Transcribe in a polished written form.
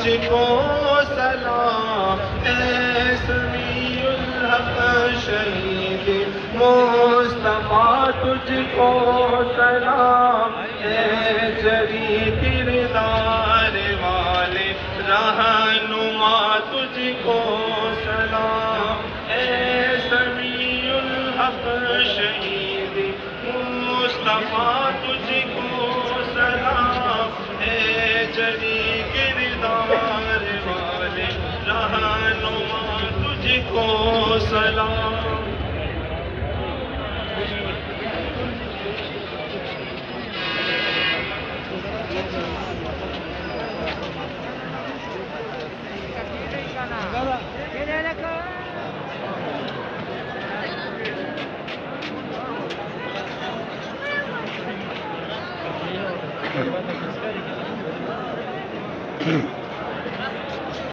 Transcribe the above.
तुझको सलाम ए समीउल हक शहीद मुस्तफा, तुझको सलाम ए जरी किरदार वाले रहनुमा, तुझको सलाम ए समीउल हक शहीद मुस्तफा, तुझको सलाम ए जरी किरदार वाले रहनुमा, तुझको सलाम। Hmm.